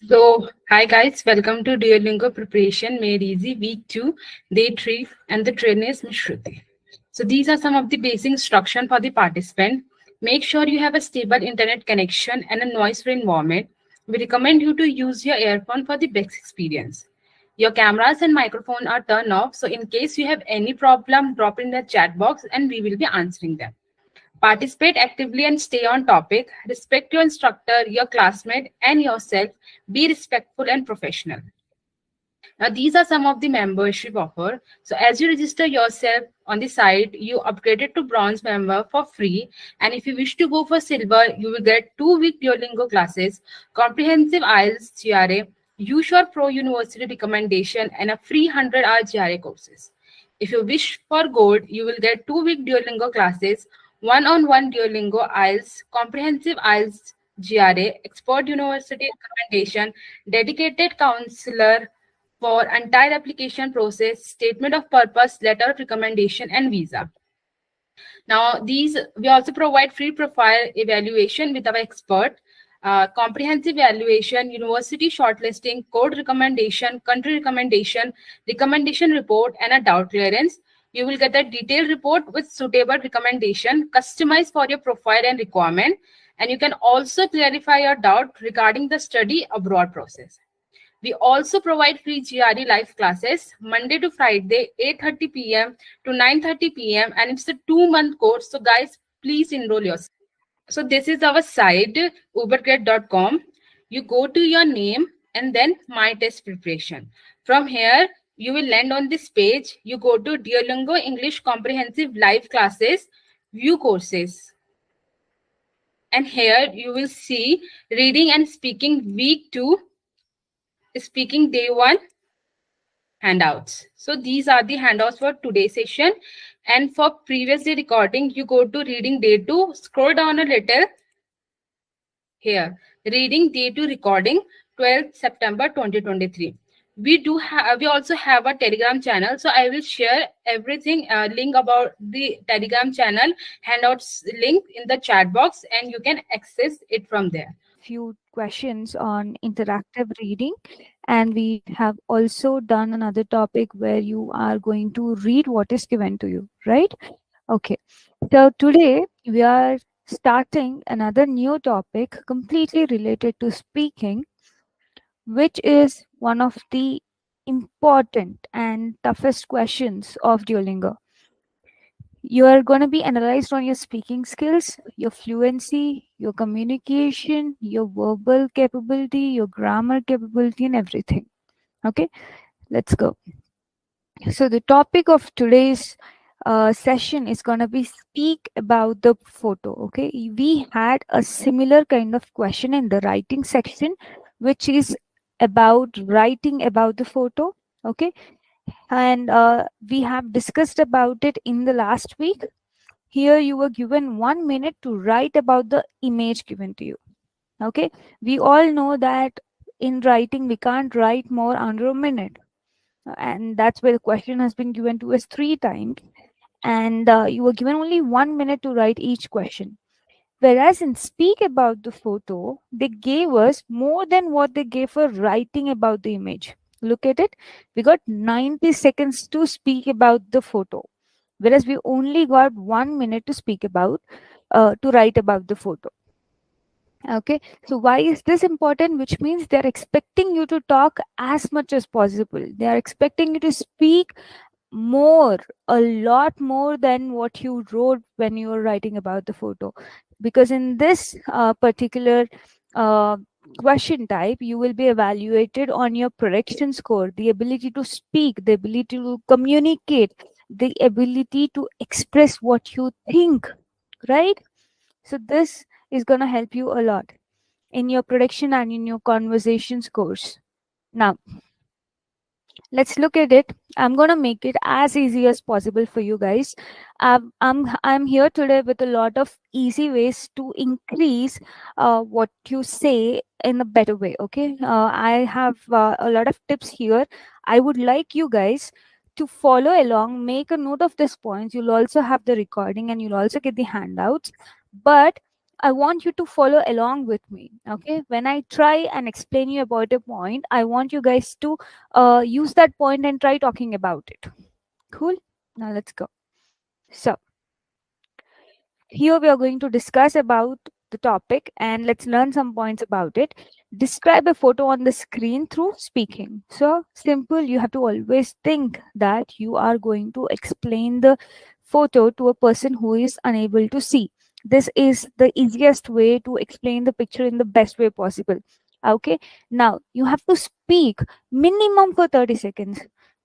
So, hi guys, welcome to Duolingo Preparation Made Easy Week 2, Day 3, and the trainer is Ms. Shruti. So, these are some of the basic instruction for the participant. Make sure you have a stable internet connection and a noise-free environment. We recommend you to use your earphone for the best experience. Your cameras and microphone are turned off, so in case you have any problem, drop in the chat box and we will be answering them. Participate actively and stay on topic. Respect your instructor, your classmate, and yourself. Be respectful and professional. Now, these are some of the membership offer. So, as you register yourself on the site, you upgraded to bronze member for free. And if you wish to go for silver, you will get 2-week Duolingo classes, comprehensive IELTS GRA, USure Pro University recommendation, and a free 100-hour GRA courses. If you wish for gold, you will get 2-week Duolingo classes, one-on-one Duolingo IELTS, comprehensive IELTS GRA, expert university recommendation, dedicated counselor for entire application process, statement of purpose, letter of recommendation, and visa. Now, these we also provide free profile evaluation with our expert, comprehensive evaluation, university shortlisting, code recommendation, country recommendation, recommendation report, and a doubt clearance. You will get a detailed report with suitable recommendation customized for your profile and requirement. And you can also clarify your doubt regarding the study abroad process. We also provide free GRE live classes Monday to Friday, 8:30 p.m. to 9:30 p.m. and it's a 2-month course. So guys, please enroll yourself. So this is our site, ubergrad.com. You go to your name and then my test preparation. From here, you will land on this page. You go to Duolingo English Comprehensive Live Classes, View Courses. And here you will see Reading and Speaking Week 2, Speaking Day 1, handouts. So these are the handouts for today's session. And for previous day recording, you go to Reading Day 2, scroll down a little. Here, Reading Day 2 recording, 12th September 2023. We also have a Telegram channel. So I will share everything, link about the Telegram channel, handouts link in the chat box, and you can access it from there. Few questions on interactive reading, and we have also done another topic where you are going to read what is given to you, right? Okay, so today we are starting another new topic completely related to speaking, which is one of the important and toughest questions of Duolingo. You are going to be analyzed on your speaking skills, your fluency, your communication, your verbal capability, your grammar capability, and everything. Okay, let's go. So, the topic of today's session is going to be speak about the photo. Okay, we had a similar kind of question in the writing section, which is about writing about the photo. Okay, and we have discussed about it in the last week. Here you were given 1 minute to write about the image given to you. Okay, we all know that in writing we can't write more under a minute, and that's why the question has been given to us 3 times, and you were given only 1 minute to write each question. Whereas in speak about the photo, they gave us more than what they gave for writing about the image. Look at it. We got 90 seconds to speak about the photo, whereas we only got 1 minute to speak about, to write about the photo. Okay, so why is this important? Which means they're expecting you to talk as much as possible. They are expecting you to speak more, a lot more than what you wrote when you were writing about the photo. Because in this particular uh, question type, you will be evaluated on your prediction score, the ability to speak, the ability to communicate, the ability to express what you think, right? So this is going to help you a lot in your prediction and in your conversation scores. Now, let's look at it. I'm going to make it as easy as possible for you guys. I'm here today with a lot of easy ways to increase what you say in a better way. Okay, I have a lot of tips here. I would like you guys to follow along, make a note of these points. You'll also have the recording and you'll also get the handouts. But I want you to follow along with me. Okay, when I try and explain you about a point, I want you guys to use that point and try talking about it. Cool. Now let's go. So here we are going to discuss about the topic and let's learn some points about it. Describe a photo on the screen through speaking. So simple, you have to always think that you are going to explain the photo to a person who is unable to see. This is the easiest way to explain the picture in the best way possible. Okay, now you have to speak minimum for 30 seconds.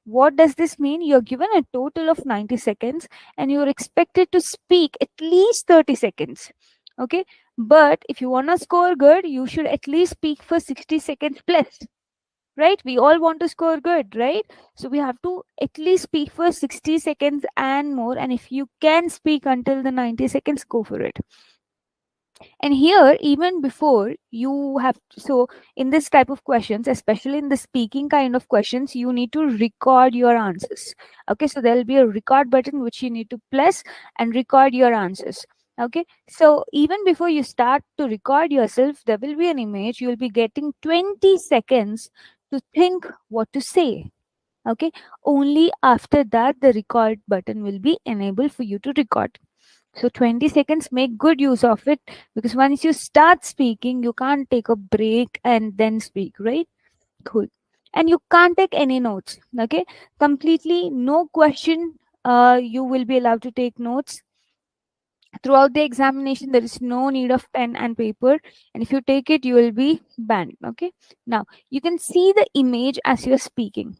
What does this mean? You're given a total of 90 seconds and you're expected to speak at least 30 seconds. Okay, but if you want to score good, you should at least speak for 60 seconds plus, right? We all want to score good, right? So we have to at least speak for 60 seconds and more, and if you can speak until the 90 seconds, go for it. And here, even before you have, so in this type of questions, especially in the speaking kind of questions, you need to record your answers. Okay, so there'll be a record button which you need to press and record your answers. Okay, so even before you start to record yourself, there will be an image. You'll be getting 20 seconds to think what to say. Okay, only after that the record button will be enabled for you to record. So 20 seconds, make good use of it, because once you start speaking, you can't take a break and then speak, right? Cool. And you can't take any notes. Okay, completely no question. You will be allowed to take notes throughout the examination. There is no need of pen and paper, and if you take it, you will be banned. Okay, now you can see the image as you're speaking.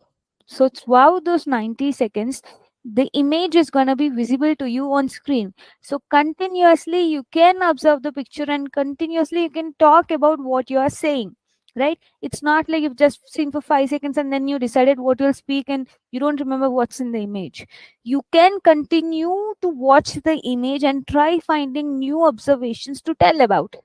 So throughout those 90 seconds, the image is going to be visible to you on screen. So continuously you can observe the picture and continuously you can talk about what you are saying, right? It's not like you've just seen for 5 seconds and then you decided what you'll speak and you don't remember what's in the image. You can continue to watch the image and try finding new observations to tell about,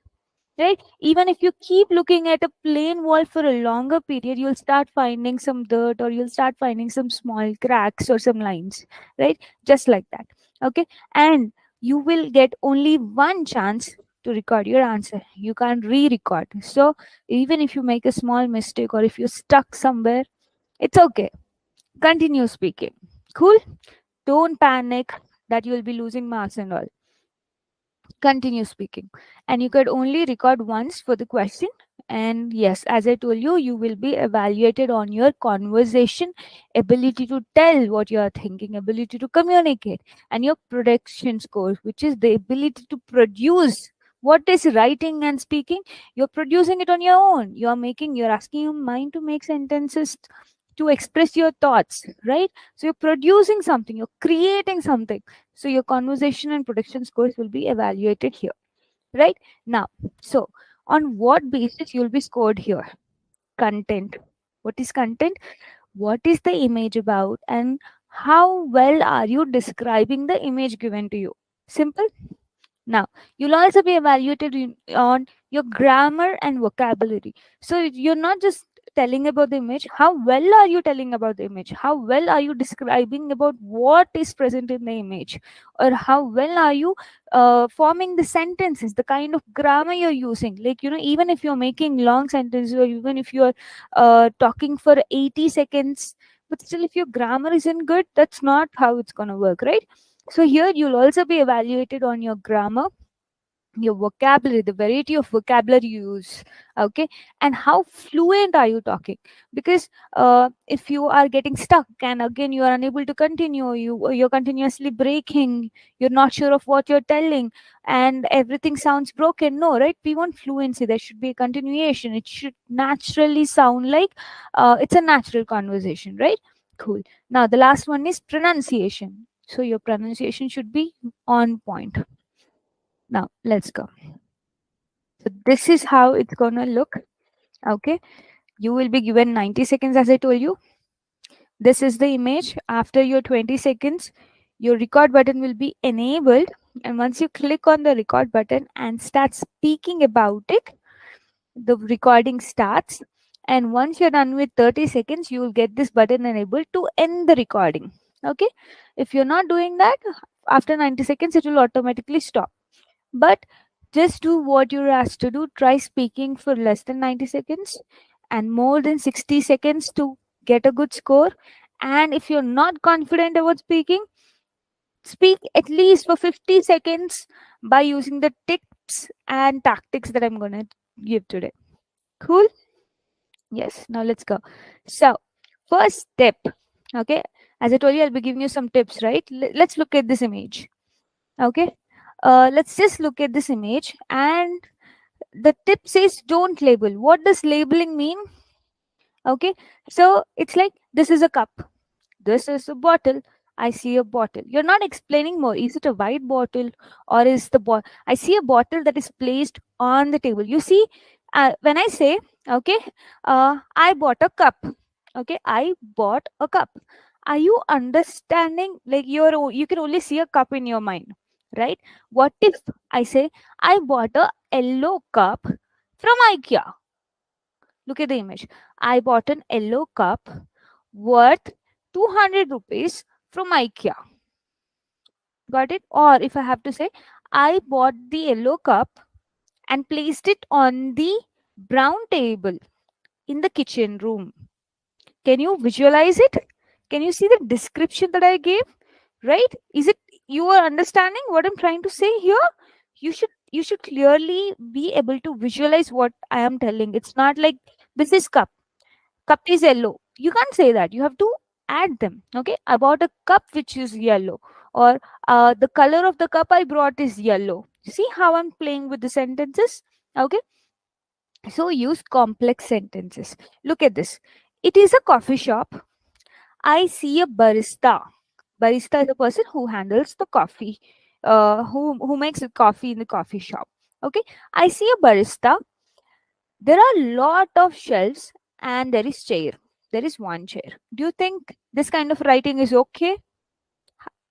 right? Even if you keep looking at a plain wall for a longer period, you'll start finding some dirt or you'll start finding some small cracks or some lines, right? Just like that. Okay, and you will get only one chance to record your answer. You can't re-record. So even if you make a small mistake or if you're stuck somewhere, it's okay, continue speaking. Cool. Don't panic that you'll be losing marks and all. Continue speaking, and you could only record once for the question. And yes, as I told you, you will be evaluated on your conversation ability to tell what you are thinking, ability to communicate, and your production score, which is the ability to produce what is writing and speaking. You're producing it on your own. You're asking your mind to make sentences to express your thoughts, right? So you're producing something, you're creating something. So your conversation and production scores will be evaluated here, right? Now, so on what basis you'll be scored here? Content. What is content? What is the image about, and how well are you describing the image given to you? Simple. Now, you'll also be evaluated on your grammar and vocabulary. So you're not just telling about the image. How well are you telling about the image? How well are you describing about what is present in the image? Or how well are you forming the sentences, the kind of grammar you're using? Like, even if you're making long sentences or even if you're talking for 80 seconds, but still if your grammar isn't good, that's not how it's going to work, right? So here you'll also be evaluated on your grammar, your vocabulary, the variety of vocabulary you use, okay, and how fluent are you talking? Because if you are getting stuck and again you are unable to continue, you're continuously breaking, you're not sure of what you're telling, and everything sounds broken. No, right? We want fluency. There should be a continuation. It should naturally sound like it's a natural conversation, right? Cool. Now the last one is pronunciation. So your pronunciation should be on point. Now let's go. So this is how it's gonna look. Okay, you will be given 90 seconds as I told you. This is the image. After your 20 seconds, your record button will be enabled, and once you click on the record button and start speaking about it, the recording starts. And once you're done with 30 seconds, you will get this button enabled to end the recording. Okay, if you're not doing that, after 90 seconds it will automatically stop. But Just do what you're asked to do. Try speaking for less than 90 seconds and more than 60 seconds to get a good score. And if you're not confident about speaking, speak at least for 50 seconds by using the tips and tactics that I'm going to give today. Cool? Yes, now let's go. So, first tip, okay, as I told you, I'll be giving you some tips, right? Let's look at this image, okay? Let's just look at this image, and the tip says don't label. What does labeling mean? Okay, so it's like this is a cup, this is a bottle. I see a bottle. You're not explaining more. Is it a white bottle or is the I see a bottle that is placed on the table. You see, when I say, okay, I bought a cup. Okay, I bought a cup. Are you understanding? Like you can only see a cup in your mind, right? What if I say I bought a yellow cup from IKEA? Look at the image. I bought an yellow cup worth 200 rupees from IKEA. Got it? Or if I have to say, I bought the yellow cup and placed it on the brown table in the kitchen room. Can you visualize it? Can you see the description that I gave? Right? Is it you are understanding what I'm trying to say here? You should clearly be able to visualize what I am telling. It's not like this is cup is yellow. You can't say that. You have to add them. Okay, I bought a cup which is yellow, or the color of the cup I brought is yellow. See how I'm playing with the sentences? Okay, so use complex sentences. Look at this. It is a coffee shop. I see a barista. Barista is a person who handles the coffee, who makes the coffee in the coffee shop. Okay, I see a barista. There are a lot of shelves and there is chair. There is one chair. Do you think this kind of writing is okay?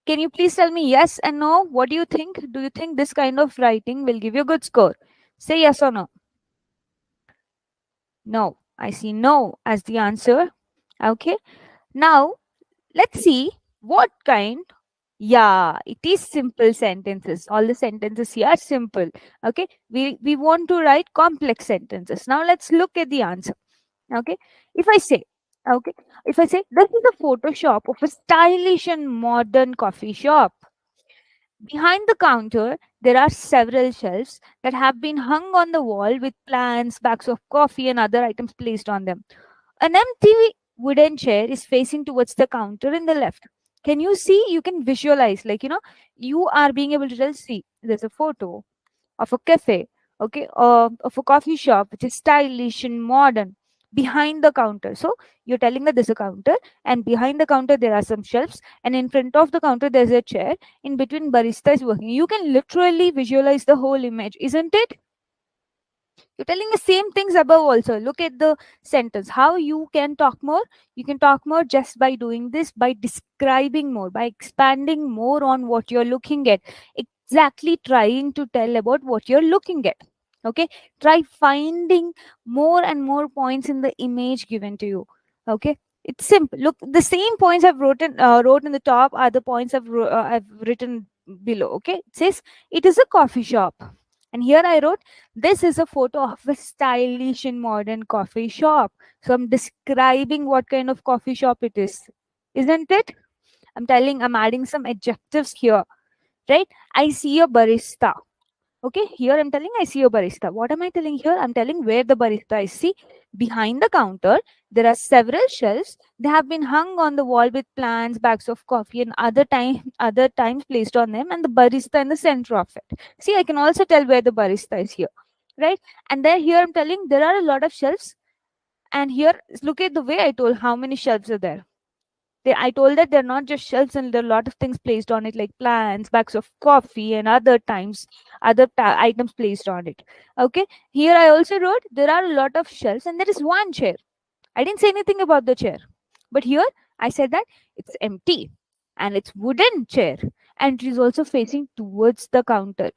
Can you please tell me yes and no? What do you think? Do you think this kind of writing will give you a good score? Say yes or no. No. I see no as the answer. Okay. Now let's see what kind. Yeah, it is simple sentences. All the sentences here are simple. Okay. We want to write complex sentences. Now let's look at the answer. Okay, if I say, okay, if I say this is a photoshop of a stylish and modern coffee shop. Behind the counter there are several shelves that have been hung on the wall with plants, bags of coffee and other items placed on them. An empty wooden chair is facing towards the counter in the left. Can you see? You can visualize, like, you are being able to tell, see, there's a photo of a cafe, okay, of a coffee shop which is stylish and modern behind the counter. So you're telling that there's a counter, and behind the counter there are some shelves, and in front of the counter there's a chair. In between, barista is working. You can literally visualize the whole image, isn't it? You're telling the same things above also. Look at the sentence. How you can talk more? You can talk more just by doing this, by describing more, by expanding more on what you're looking at. Exactly trying to tell about what you're looking at. Okay. Try finding more and more points in the image given to you. Okay. It's simple. Look, the same points I've wrote in the top are the points I've written below. Okay. It says it is a coffee shop. And here I wrote, this is a photo of a stylish and modern coffee shop. So I'm describing what kind of coffee shop it is. Isn't it? I'm adding some adjectives here, right? I see a barista. Okay, here I'm telling I see a barista. What am I telling here? I'm telling where the barista is. See, behind the counter, there are several shelves. They have been hung on the wall with plants, bags of coffee, and other times placed on them, and the barista in the center of it. See, I can also tell where the barista is here, right? And then here I'm telling there are a lot of shelves. And here, look at the way I told how many shelves are there. I told that they're not just shelves and there are a lot of things placed on it, like plants, bags of coffee, and other items placed on it. Okay. Here I also wrote there are a lot of shelves and there is one chair. I didn't say anything about the chair, but here I said that it's empty and it's wooden chair and it is also facing towards the counter.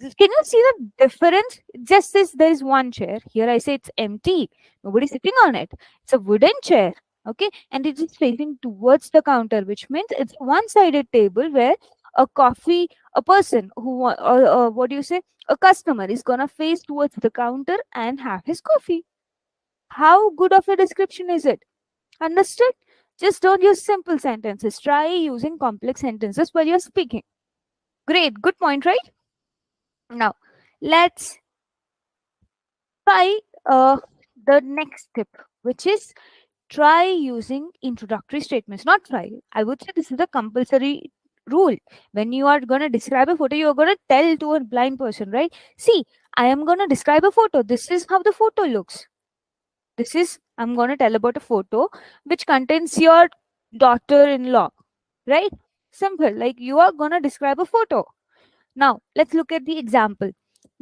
Can you see the difference? It just says there is one chair. Here I say it's empty. Nobody's sitting on it. It's a wooden chair. Okay. And it is facing towards the counter, which means it's one sided table where a coffee A person who what do you say, a customer is gonna face towards the counter and have his coffee. How good of a description is it? Understood? Just don't use simple sentences. Try using complex sentences while you're speaking. Great, good point, right? Now let's try the next tip, which is try using introductory statements. Not try, I would say this is a compulsory rule. When you are going to describe a photo, you are going to tell to a blind person, right? See, I am going to describe a photo. This is how the photo looks. This is, I'm going to tell about a photo which contains your daughter-in-law, right? Simple, like you are going to describe a photo. Now let's look at the example.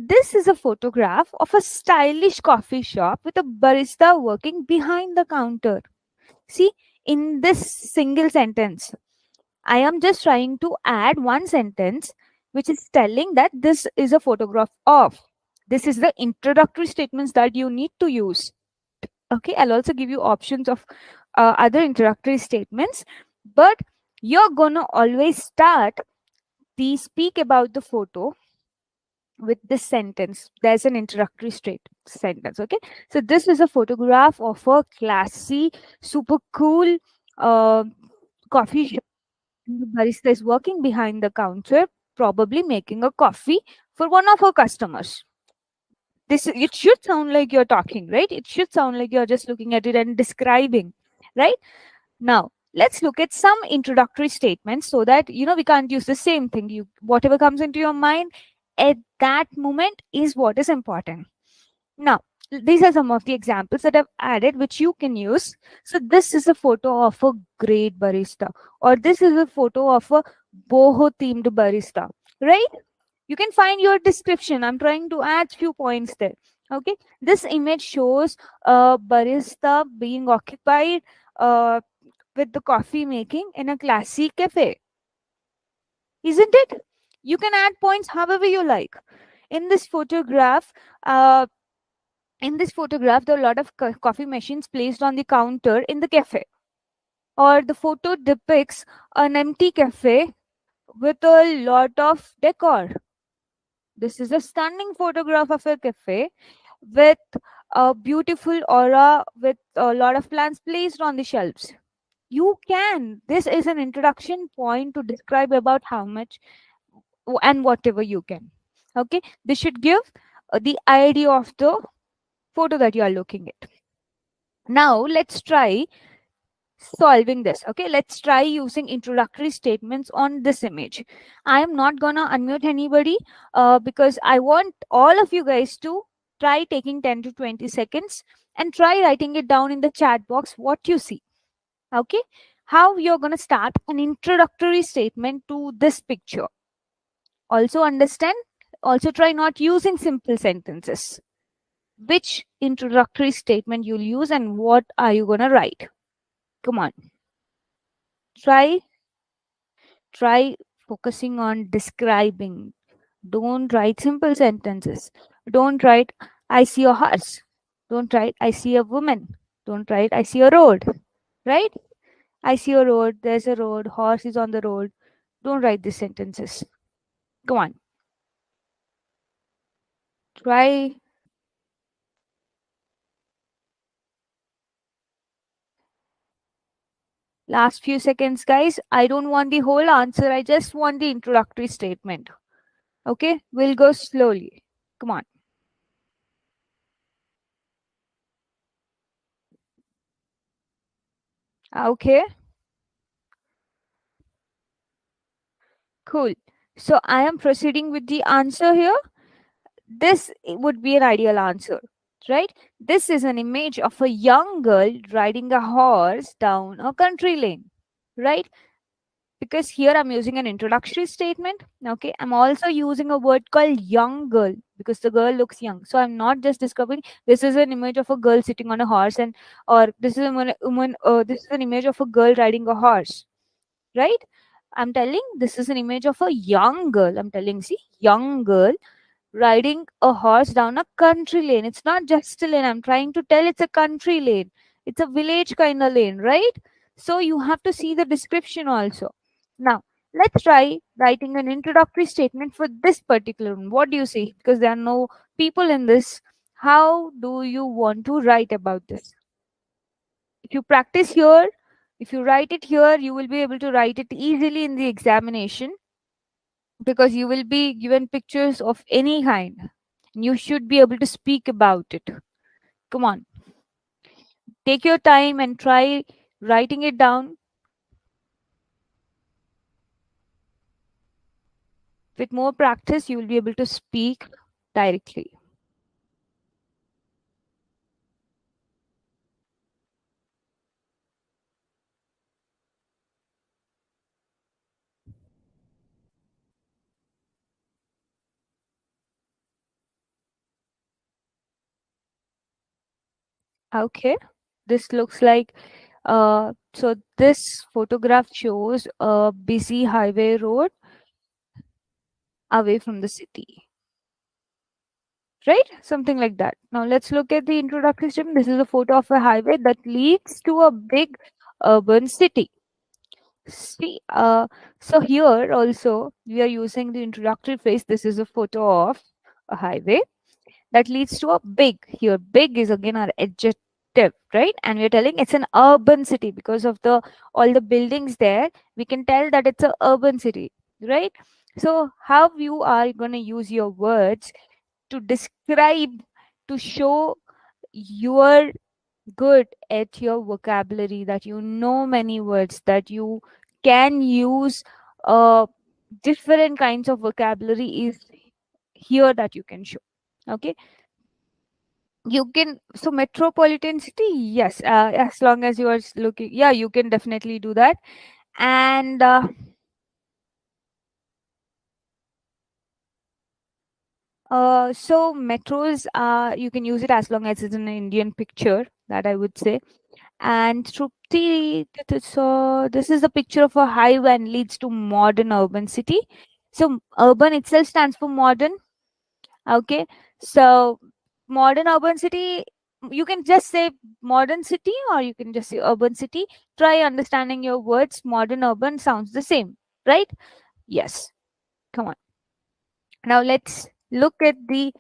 This is a photograph of a stylish coffee shop with a barista working behind the counter. See, in this single sentence, I am just trying to add one sentence which is telling that this is a photograph of. This is the introductory statements that you need to use. Okay, I'll also give you options of other introductory statements, but you're gonna always start the speak about the photo with this sentence. There's an introductory straight sentence. Okay, so this is a photograph of a classy, super cool uh, coffee shop. The barista is working behind the counter, probably making a coffee for one of her customers. This, it should sound like you're talking, right? It should sound like you're just looking at it and describing, right? Now let's look at some introductory statements so that we can't use the same thing. You, whatever comes into your mind at that moment is what is important. Now these are some of the examples that I've added which you can use. So this is a photo of a great barista, or this is a photo of a boho themed barista, right? You can find your description. I'm trying to add few points there. Okay, this image shows a barista being occupied uh, with the coffee making in a classy cafe, isn't it? You can add points however you like. In this photograph, uh, there are a lot of coffee machines placed on the counter in the cafe. Or the photo depicts an empty cafe with a lot of decor. This is a stunning photograph of a cafe with a beautiful aura with a lot of plants placed on the shelves. You can. This is an introduction point to describe about how much and whatever you can. Okay, this should give the idea of the photo that you are looking at. Now let's try solving this. Okay, let's try using introductory statements on this image. I am not gonna unmute anybody because I want all of you guys to try taking 10 to 20 seconds and try writing it down in the chat box what you see. Okay, how you're gonna start an introductory statement to this picture. Also understand, also try not using simple sentences. Which introductory statement you'll use and what are you gonna write? Come on, try focusing on describing. Don't write simple sentences. Don't write I see a horse. Don't write I see a woman. Don't write I see a road. Right? I see a road, there's a road, horse is on the road. Don't write these sentences. Come on. Try. Last few seconds, guys. I don't want the whole answer. I just want the introductory statement. Okay? We'll go slowly. Come on. Okay. Cool. So I am proceeding with the answer here. This would be an ideal answer, right? This is an image of a young girl riding a horse down a country lane, right? Because here I'm using an introductory statement. Okay, I'm also using a word called young girl because the girl looks young. So I'm not just describing this is an image of a girl sitting on a horse, and or this is a woman, this is an image of a girl riding a horse, right? I'm telling this is an image of a young girl. I'm telling, see, young girl riding a horse down a country lane. It's not just a lane. I'm trying to tell it's a country lane. It's a village kind of lane, right? So you have to see the description also. Now, Let's try writing an introductory statement for this particular one. What do you see? Because there are no people in this. How do you want to write about this? If you practice here, if you write it here, you will be able to write it easily in the examination, because you will be given pictures of any kind. You should be able to speak about it. Come on, take your time and try writing it down. With more practice, you will be able to speak directly. Okay, this looks like so this photograph shows a busy highway road away from the city, right? Something like that. Now let's look at the introductory statement. This is a photo of a highway that leads to a big urban city. See, so here also we are using the introductory phrase. This is a photo of a highway that leads to a big. Here big is again our adjective, right? And we are telling it's an urban city because of the all the buildings there. We can tell that it's a urban city, right? So how you are going to use your words to describe, to show you are good at your vocabulary, that you know many words, that you can use uh different kinds of vocabulary is here that you can show. Okay, you can, so metropolitan city, yes, as long as you are looking, yeah, you can definitely do that. And so metros, you can use it as long as it's an Indian picture, that I would say. And Trupti, so this is a picture of a highway and leads to modern urban city. So urban itself stands for modern. Okay, so modern urban city, you can just say modern city or you can just say urban city. Try understanding your words. Modern urban sounds the same, right? Yes. Come on. Now let's look at the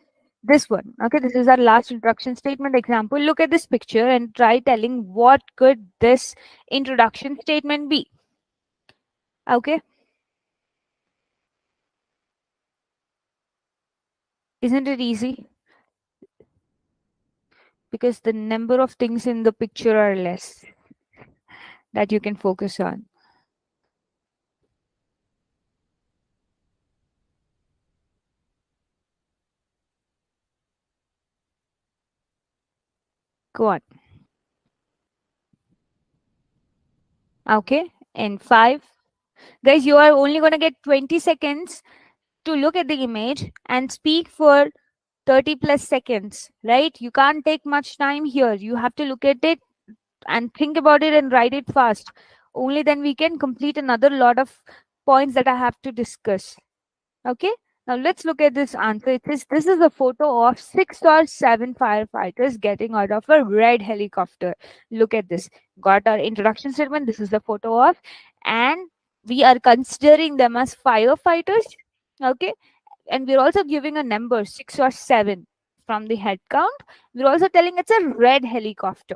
this one. Okay, this is our last introduction statement example. Look at this picture and try telling what could this introduction statement be. Okay, isn't it easy? Because the number of things in the picture are less that you can focus on. Go on. Okay, and five. Guys, you are only going to get 20 seconds to look at the image and speak for 30 plus seconds, right? You can't take much time here. You have to look at it and think about it and write it fast. Only then we can complete another lot of points that I have to discuss. Okay, now let's look at this answer. It says this is a photo of 6 or 7 firefighters getting out of a red helicopter. Look at this. Got our introduction statement. This is the photo of, and we are considering them as firefighters. Okay, and we're also giving a number 6 or 7 from the head count. We're also telling it's a red helicopter,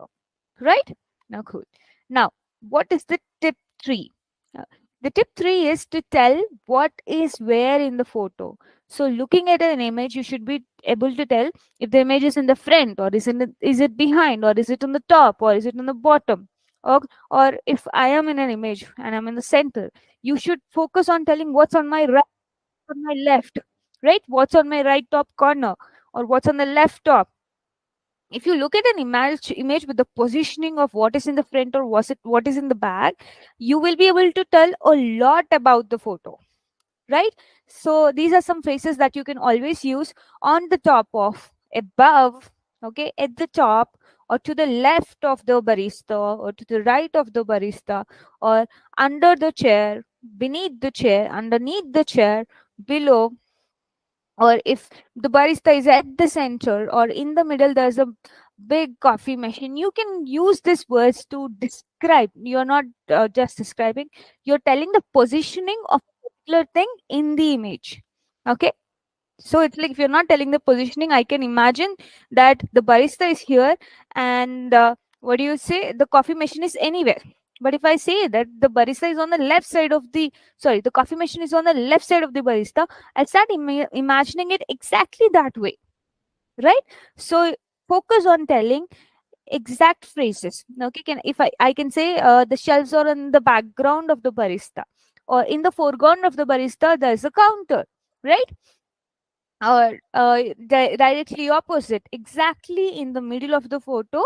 right? Now, cool. Now, what is the tip 3? Uh, The tip 3 is to tell what is where in the photo. So, looking at an image, you should be able to tell if the image is in the front, or is it behind, or is it on the top, or is it on the bottom, or if I am in an image and I'm in the center, you should focus on telling what's on my right, on my left, right? What's on my right top corner, or what's on the left top. If you look at an image with the positioning of what is in the front or what is in the back, you will be able to tell a lot about the photo, right? So these are some phrases that you can always use on the top of, above, okay, at the top, or to the left of the barista, or to the right of the barista, or under the chair, beneath the chair, underneath the chair, below, or if the barista is at the center or in the middle, there's a big coffee machine. You can use these words to describe. You're not just describing, you're telling the positioning of a particular thing in the image. Okay, so it's like if you're not telling the positioning, I can imagine that the barista is here, and what do you say? The coffee machine is anywhere. But if I say that the barista is on the left side of the, sorry, the coffee machine is on the left side of the barista, I'll start imagining it exactly that way, right? So focus on telling exact phrases. Okay, can if I can say the shelves are in the background of the barista, or in the foreground of the barista there's a counter, right? Or directly opposite, exactly in the middle of the photo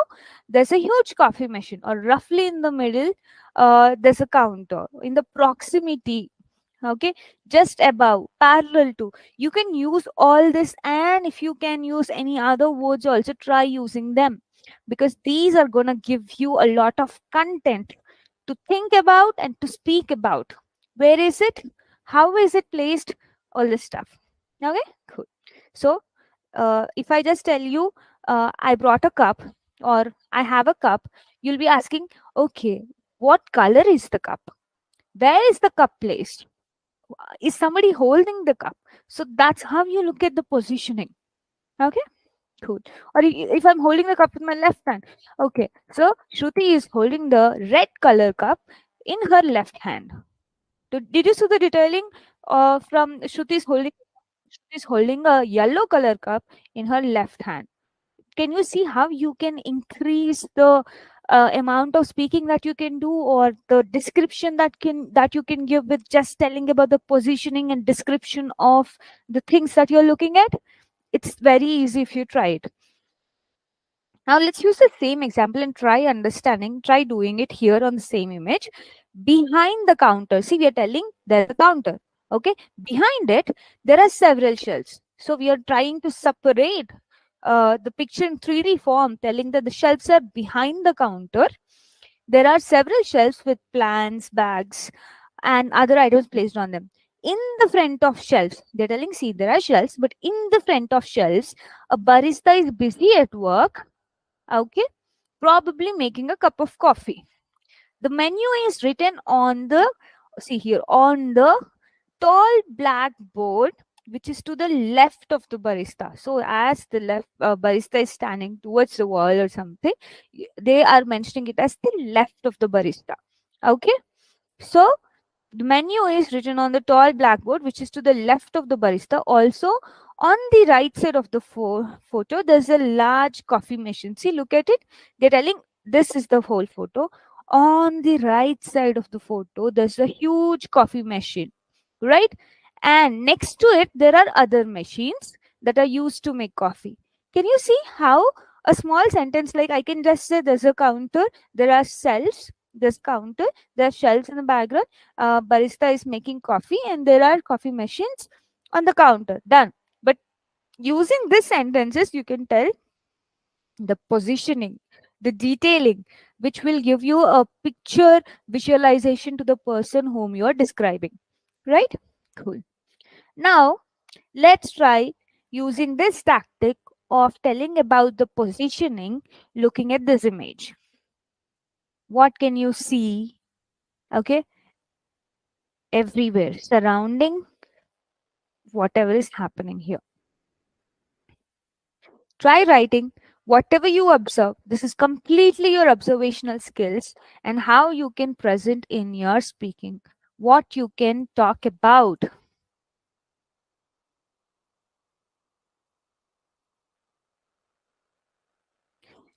there's a huge coffee machine, or roughly in the middle there's a counter in the proximity. Okay, just above, parallel to. You can use all this, and if you can use any other words also, try using them, because these are going to give you a lot of content to think about and to speak about. Where is it, how is it placed, all this stuff. Okay, cool. So if I just tell you I brought a cup, or I have a cup, you'll be asking, okay, what color is the cup, where is the cup placed, is somebody holding the cup? So that's how you look at the positioning. Okay, cool. Or if I'm holding the cup with my left hand, okay, so Shruti is holding the red color cup in her left hand. Did you see the detailing from Shruti is holding a yellow color cup in her left hand. Can you see how you can increase the amount of speaking that you can do, or the description that you can give with just telling about the positioning and description of the things that you're looking at? It's very easy if you try it. Now let's use the same example and try doing it here on the same image. Behind the counter, see, we are telling there's a counter. Okay, behind it there are several shelves. So we are trying to separate the picture in 3D form, telling that the shelves are behind the counter. There are several shelves with plants, bags, and other items placed on them. In the front of shelves, they're telling, see, there are shelves, but in the front of shelves, a barista is busy at work. Okay, probably making a cup of coffee. The menu is written on the, see here, on the tall black board, which is to the left of the barista. So as the left barista is standing towards the wall or something, they are mentioning it as the left of the barista. Okay, so the menu is written on the tall blackboard, which is to the left of the barista. Also, on the right side of the photo, there's a large coffee machine. See, look at it. They're telling this is the whole photo. On the right side of the photo, there's a huge coffee machine, right? And next to it, there are other machines that are used to make coffee. Can you see how a small sentence like I can just say there's a counter, there are shelves, there's counter, there are shelves in the background, barista is making coffee, and there are coffee machines on the counter. Done. But using these sentences, you can tell the positioning, the detailing, which will give you a picture visualization to the person whom you are describing. Right? Cool. Now, let's try using this tactic of telling about the positioning looking at this image. What can you see? Okay, everywhere surrounding whatever is happening here. Try writing whatever you observe. This is completely your observational skills and how you can present in your speaking, what you can talk about.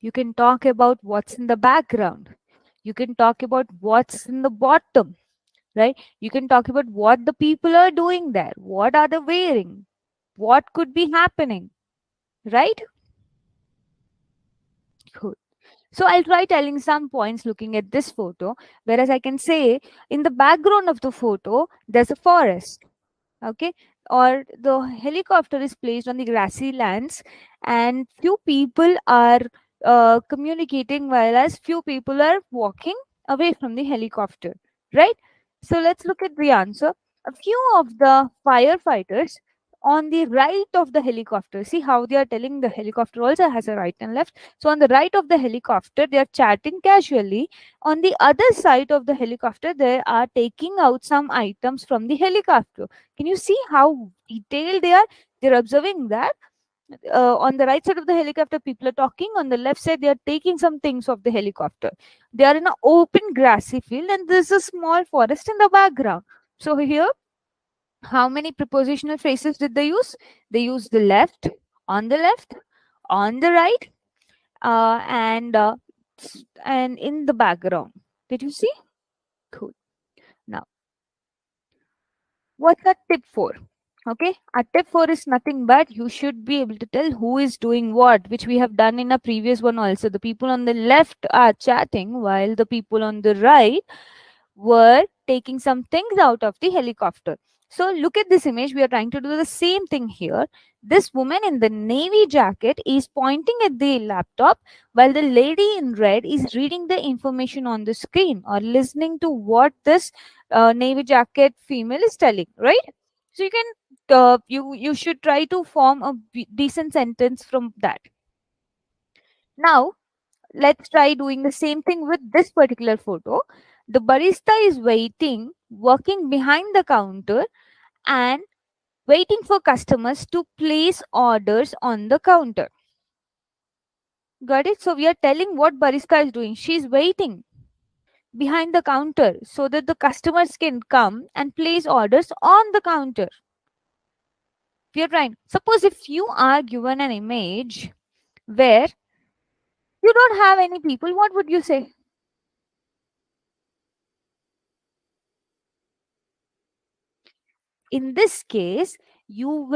You can talk about what's in the background. You can talk about what's in the bottom, right? You can talk about what the people are doing there. What are they wearing? What could be happening, right? Cool. So I'll try telling some points looking at this photo, whereas I can say in the background of the photo, there's a forest. Okay, or the helicopter is placed on the grassy lands, and few people are communicating, while as few people are walking away from the helicopter, right? So let's look at the answer. A few of the firefighters on the right of the helicopter, see how they are telling the helicopter also has a right and left. So on the right of the helicopter, they are chatting casually. On the other side of the helicopter, they are taking out some items from the helicopter. Can you see how detailed they are? They're observing that on the right side of the helicopter, people are talking. On the left side, they are taking some things of the helicopter. They are in an open grassy field, and there's a small forest in the background. So here, how many prepositional phrases did they use? They used the left, on the right, and in the background. Did you see? Cool. Now, what's a tip for? Okay, a tip for is nothing but you should be able to tell who is doing what, which we have done in a previous one also. The people on the left are chatting while the people on the right were taking some things out of the helicopter. So look at this image. We are trying to do the same thing here. This woman in the navy jacket is pointing at the laptop while the lady in red is reading the information on the screen or listening to what this navy jacket female is telling, right? So you can you should try to form a decent sentence from that. Now let's try doing the same thing with this particular photo. The barista is waiting, working behind the counter and waiting for customers to place orders on the counter. Got it? So we are telling what barista is doing. She's waiting behind the counter so that the customers can come and place orders on the counter. We are trying. Suppose if you are given an image where you don't have any people, what would you say? In this case, you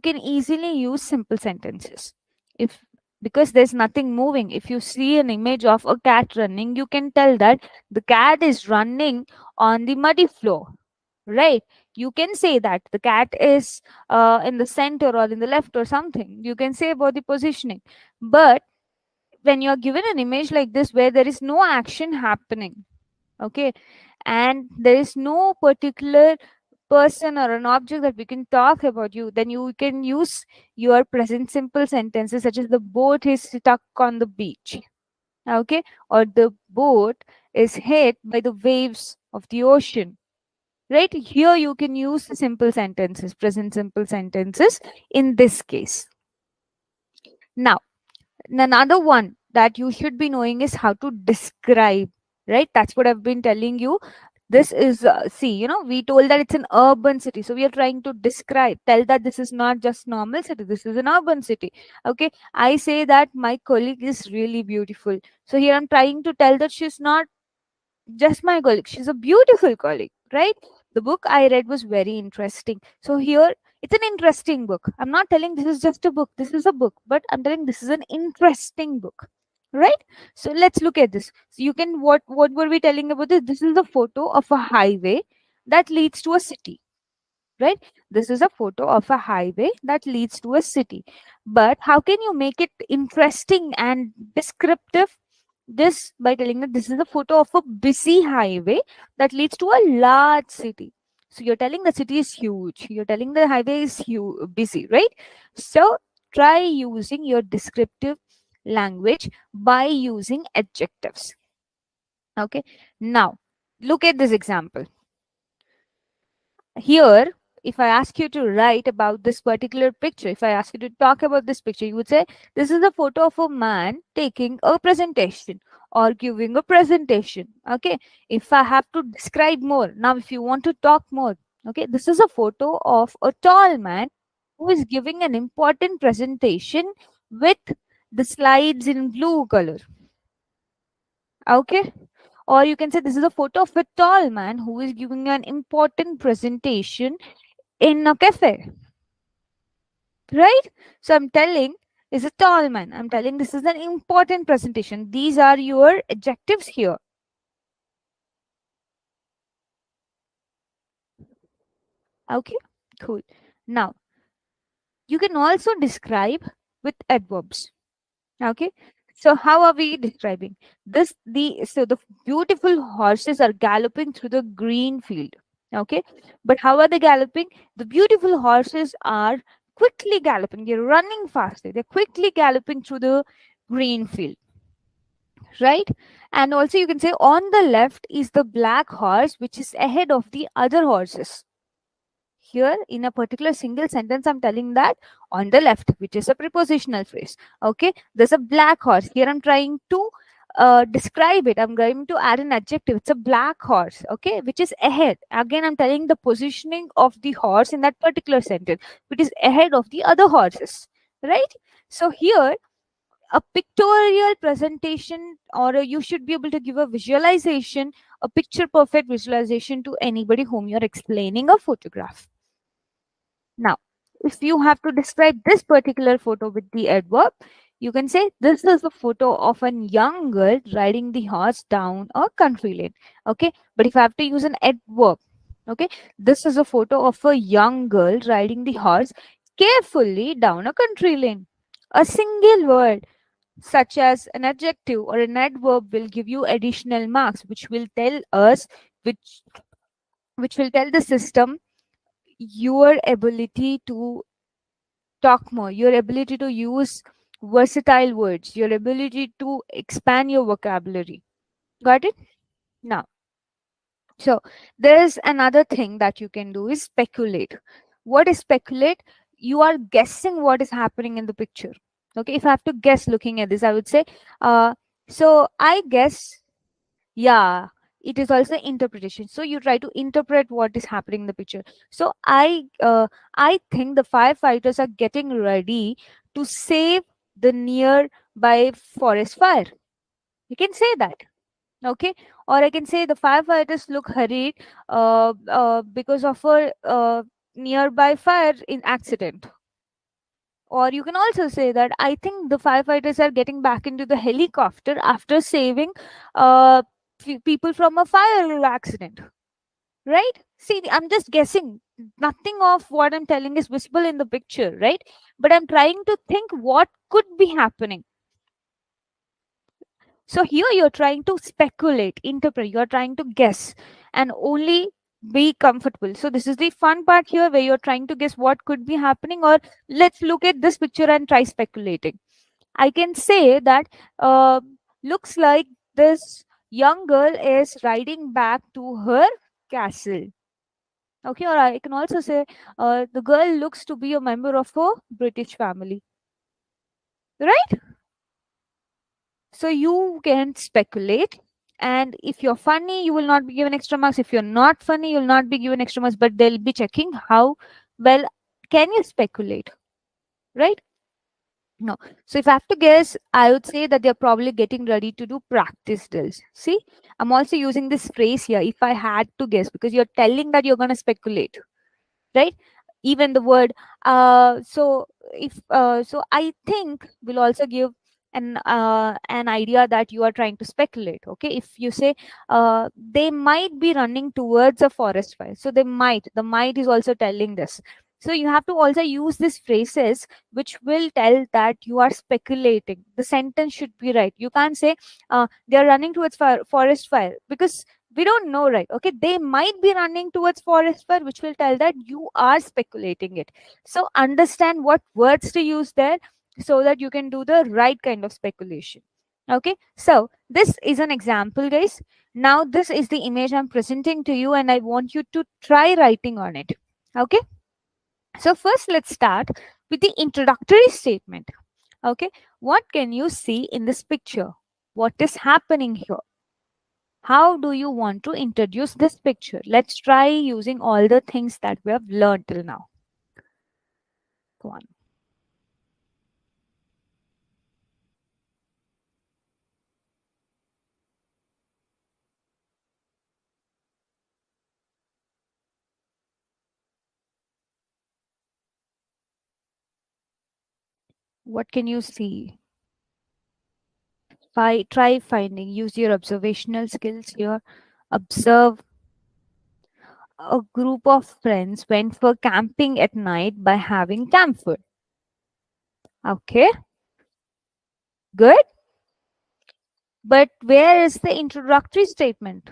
can easily use simple sentences. If because there's nothing moving. If you see an image of a cat running, you can tell that the cat is running on the muddy floor, right? You can say that the cat is in the center or in the left or something. You can say about the positioning. But when you're given an image like this where there is no action happening, okay, and there is no particular person or an object that we can talk about you, then you can use your present simple sentences such as the boat is stuck on the beach, okay, or the boat is hit by the waves of the ocean, right? Here you can use the simple sentences, present simple sentences in this case. Now, another one that you should be knowing is how to describe, right? That's what I've been telling you. This is see, we told that it's an urban city, so we are trying to tell that this is not just normal city, this is an urban city. Okay, I say that my colleague is really beautiful, so here I'm trying to tell that she's not just my colleague, she's a beautiful colleague, right? The book I read was very interesting, so here it's an interesting book. I'm not telling this is just a book, this is a book, but I'm telling this is an interesting book, right? So let's look at this. So you can, what were we telling about this? This is a photo of a highway that leads to a city, right? This is a photo of a highway that leads to a city. But how can you make it interesting and descriptive? This by telling that this is a photo of a busy highway that leads to a large city. So you're telling the city is huge, you're telling the highway is busy, right? So try using your descriptive language by using adjectives. Okay, now look at this example. Here, if I ask you to write about this particular picture, if I ask you to talk about this picture, you would say this is a photo of a man taking a presentation or giving a presentation. Okay, if I have to describe more, now if you want to talk more, okay, this is a photo of a tall man who is giving an important presentation with the slides in blue color. Okay, or you can say this is a photo of a tall man who is giving an important presentation in a cafe, right? So I'm telling is a tall man, I'm telling this is an important presentation. These are your adjectives here. Okay, cool. Now you can also describe with adverbs. Okay, so how are we describing this? The beautiful horses are galloping through the green field. Okay, but how are they galloping? The beautiful horses are quickly galloping. They're running faster. They're quickly galloping through the green field, right? And also you can say on the left is the black horse, which is ahead of the other horses. Here in a particular single sentence, I'm telling that on the left, which is a prepositional phrase. Okay, there's a black horse. Here I'm trying to describe it. I'm going to add an adjective. It's a black horse, okay, which is ahead. Again, I'm telling the positioning of the horse in that particular sentence, which is ahead of the other horses, right? So here a pictorial presentation, or you should be able to give a visualization, a picture perfect visualization to anybody whom you're explaining a photograph. Now, if you have to describe this particular photo with the adverb, you can say this is a photo of a young girl riding the horse down a country lane. Okay, but if I have to use an adverb, okay, this is a photo of a young girl riding the horse carefully down a country lane. A single word such as an adjective or an adverb will give you additional marks, which will tell us, which which will tell the system your ability to talk more, your ability to use versatile words, your ability to expand your vocabulary. Got it? Now, so there's another thing that you can do is speculate. What is speculate? You are guessing what is happening in the picture. Okay, if I have to guess looking at this, I would say, so I guess, yeah, it is also interpretation. So you try to interpret what is happening in the picture. So I think the firefighters are getting ready to save the nearby forest fire. You can say that. Okay, or I can say the firefighters look hurried because of a nearby fire in accident. Or you can also say that I think the firefighters are getting back into the helicopter after saving uh, people from a fire accident. Right? See, I'm just guessing. Nothing of what I'm telling is visible in the picture, right? But I'm trying to think what could be happening. So here you're trying to speculate, interpret, you're trying to guess and only be comfortable. So this is the fun part here where you're trying to guess what could be happening, or let's look at this picture and try speculating. I can say that uh, looks like this young girl is riding back to her castle. Okay, or I can also say the girl looks to be a member of a British family. Right? So you can speculate. And if you're funny, you will not be given extra marks. If you're not funny, you'll not be given extra marks, but they'll be checking how well can you speculate. Right? No. So if I have to guess, I would say that they're probably getting ready to do practice drills. See, I'm also using this phrase here. If I had to guess, because you're telling that you're going to speculate, right? Even the word so if so I think will also give an idea that you are trying to speculate. Okay, if you say they might be running towards a forest fire, so the might is also telling this. So you have to also use these phrases which will tell that you are speculating. The sentence should be right. You can't say they are running towards forest fire, because we don't know, right? Okay, they might be running towards forest fire, which will tell that you are speculating it. So understand what words to use there so that you can do the right kind of speculation. Okay, so this is an example, guys. Now this is the image I'm presenting to you, and I want you to try writing on it. Okay, so first let's start with the introductory statement. Okay, what can you see in this picture? What is happening here? How do you want to introduce this picture? Let's try using all the things that we have learned till now. Go on. What can you see? Try finding. Use your observational skills here. Observe. A group of friends went for camping at night by having camphor. Okay, good. But where is the introductory statement?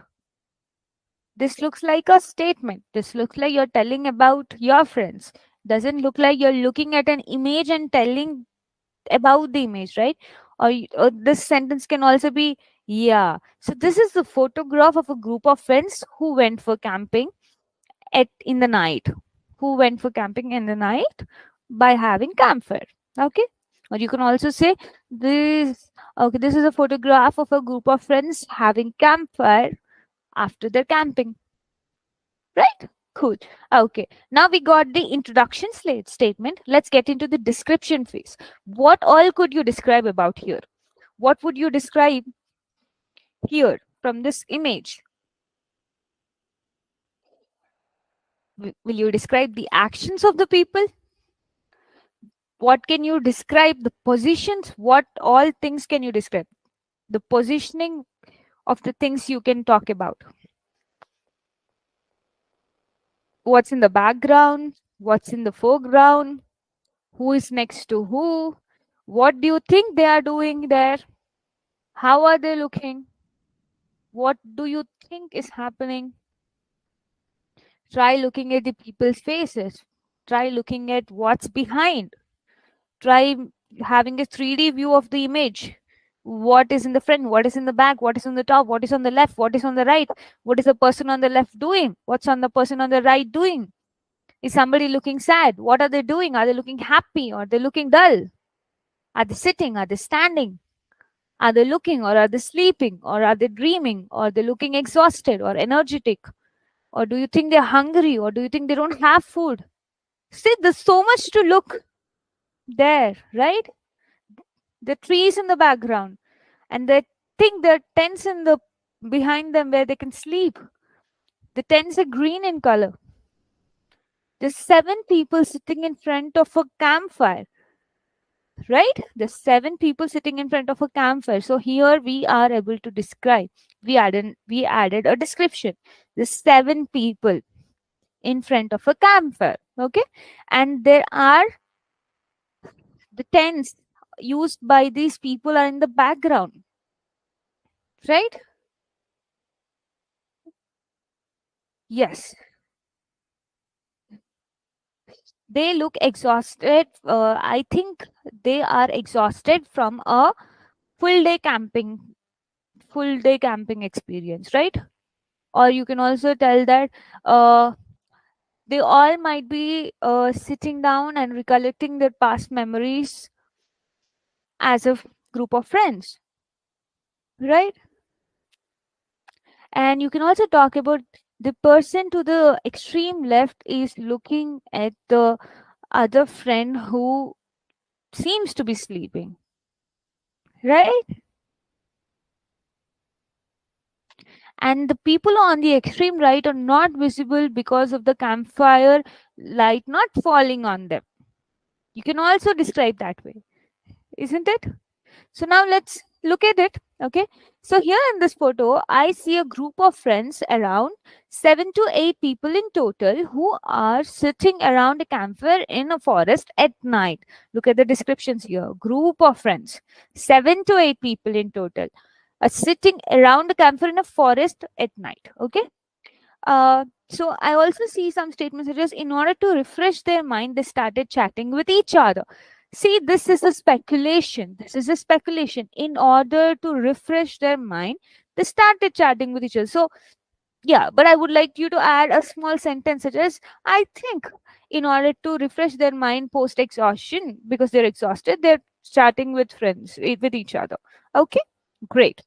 This looks like a statement. This looks like you're telling about your friends. Doesn't look like you're looking at an image and telling about the image, right? Or this sentence can also be, yeah. So this is the photograph of a group of friends who went for camping at in the night. Who went for camping in the night by having campfire. Okay. Or you can also say this. Okay, this is a photograph of a group of friends having campfire after their camping. Right? Cool. Okay. Now we got the introduction statement. Let's get into the description phase. What all could you describe about here? What would you describe here from this image? Will you describe the actions of the people? What can you describe? The positions? What all things can you describe? The positioning of the things you can talk about. What's in the background? What's in the foreground? Who is next to who? What do you think they are doing there? How are they looking? What do you think is happening? Try looking at the people's faces. Try looking at what's behind. Try having a 3D view of the image. What is in the front? What is in the back? What is on the top? What is on the left? What is on the right? What is the person on the left doing? What's on the person on the right doing? Is somebody looking sad? What are they doing? Are they looking happy? Or are they looking dull? Are they sitting? Are they standing? Are they looking, or are they sleeping, or are they dreaming, or are they looking exhausted or energetic? Or do you think they're hungry, or do you think they don't have food? See, there's so much to look there, right? The trees in the background, and they think there are tents in the behind them where they can sleep. The tents are green in color. There's 7 people sitting in front of a campfire, right? There's 7 people sitting in front of a campfire. So here we are able to describe. We added a description. There's 7 people in front of a campfire. Okay, and there are the tents used by these people are in the background, right? Yes, they look exhausted. I think they are exhausted from a full day camping full day camping experience, right? Or you can also tell that uh, they all might be sitting down and recollecting their past memories as a group of friends, right? And you can also talk about the person to the extreme left is looking at the other friend who seems to be sleeping, right? And the people on the extreme right are not visible because of the campfire light not falling on them. You can also describe that way, isn't it? So now let's look at it. Okay. So here in this photo, I see a group of friends around 7 to 8 people in total who are sitting around a campfire in a forest at night. Look at the descriptions here. Group of friends, 7 to 8 people in total, are sitting around a campfire in a forest at night. Okay. So I also see some statements such as, in order to refresh their mind, they started chatting with each other. See, this is a speculation. This is a speculation. In order to refresh their mind, they started chatting with each other. So yeah, but I would like you to add a small sentence such as, I think in order to refresh their mind post exhaustion, because they're exhausted, they're chatting with friends, with each other. Okay, great.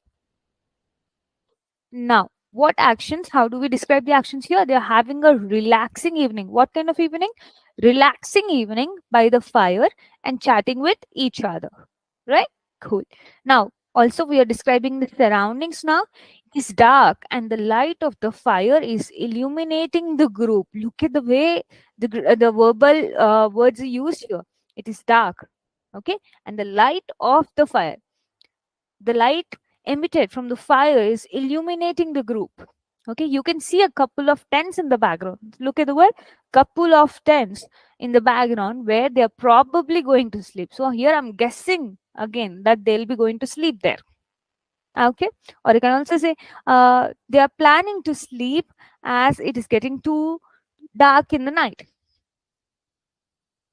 Now, what actions? How do we describe the actions here? They're having a relaxing evening. What kind of evening? Relaxing evening by the fire and chatting with each other. Right? Cool. Now, also we are describing the surroundings now. It is dark and the light of the fire is illuminating the group. Look at the way the verbal words are used here. It is dark. Okay. And the light of the light emitted from the fire is illuminating the group. Okay, you can see a couple of tents in the background. Look at the word couple of tents in the background where they're probably going to sleep. So here I'm guessing again that they'll be going to sleep there. Okay, or you can also say they are planning to sleep as it is getting too dark in the night.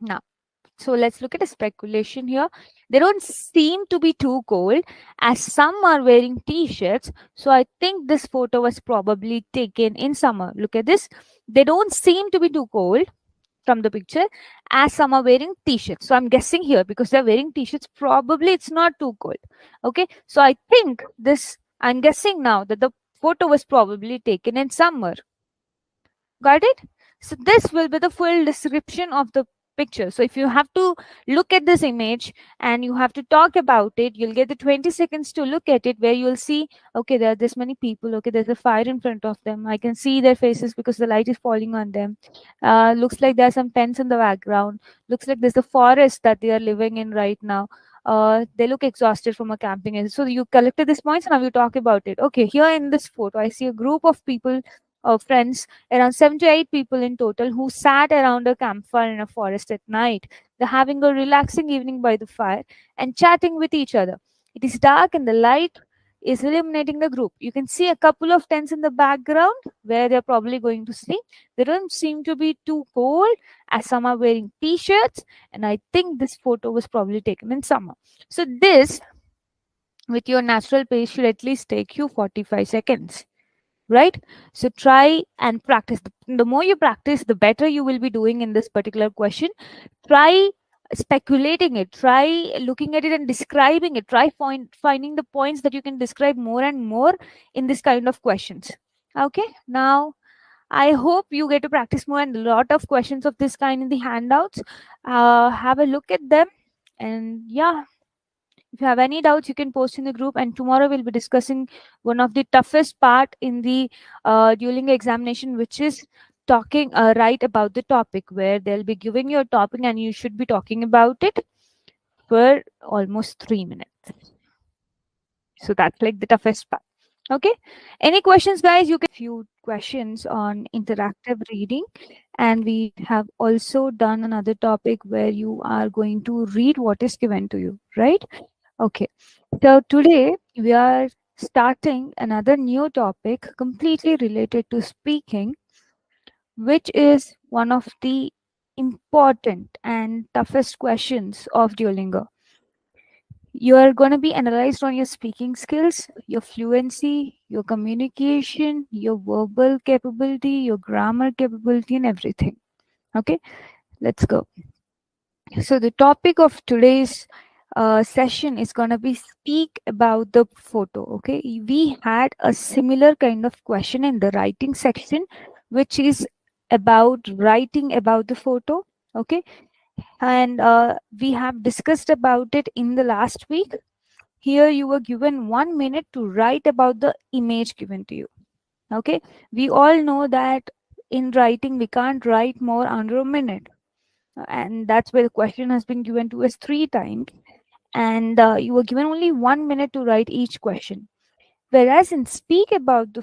Now, so let's look at a speculation here. They don't seem to be too cold as some are wearing t-shirts. So I think this photo was probably taken in summer. Look at this. They don't seem to be too cold from the picture as some are wearing t-shirts. So I'm guessing here because they're wearing t-shirts, probably it's not too cold. Okay. So I think this, I'm guessing now that the photo was probably taken in summer. Got it? So this will be the full description of the picture. So if you have to look at this image and you have to talk about it, you'll get the 20 seconds to look at it, where you'll see, okay, there are this many people. Okay, there's a fire in front of them. I can see their faces because the light is falling on them. Looks like there are some tents in the background. Looks like there's a forest that they are living in right now. They look exhausted from a camping. So you collected these points. Now you talk about it. Okay, here in this photo, I see a group of people, friends, around 7 to 8 people in total, who sat around a campfire in a forest at night. They're having a relaxing evening by the fire and chatting with each other. It is dark and the light is illuminating the group. You can see a couple of tents in the background where they're probably going to sleep. They don't seem to be too cold as some are wearing t-shirts, and I think this photo was probably taken in summer. So this, with your natural pace, should at least take you 45 seconds, right? So try and practice. The more you practice, the better you will be doing in this particular question. Try speculating it, try looking at it and describing it, try finding the points that you can describe more and more in this kind of questions. Okay, now I hope you get to practice more, and a lot of questions of this kind in the handouts. Have a look at them, and yeah, if you have any doubts, you can post in the group. And tomorrow we'll be discussing one of the toughest part in the Duolingo examination, which is talking right about the topic, where they'll be giving you a topic and you should be talking about it for almost 3 minutes. So that's like the toughest part. Okay. Any questions, guys? You can few questions on interactive reading, and we have also done another topic where you are going to read what is given to you, right? Okay. So today we are starting another new topic completely related to speaking, which is one of the important and toughest questions of Duolingo. You are going to be analyzed on your speaking skills, your fluency, your communication, your verbal capability, your grammar capability, and everything. Okay, let's go. So the topic of today's session is going to be speak about the photo. Okay, we had a similar kind of question in the writing section, which is about writing about the photo. Okay, and we have discussed about it in the last week. Here you were given 1 minute to write about the image given to you. Okay, we all know that in writing we can't write more under a minute, and that's where the question has been given to us 3 times, and you were given only 1 minute to write each question. Whereas in speak about the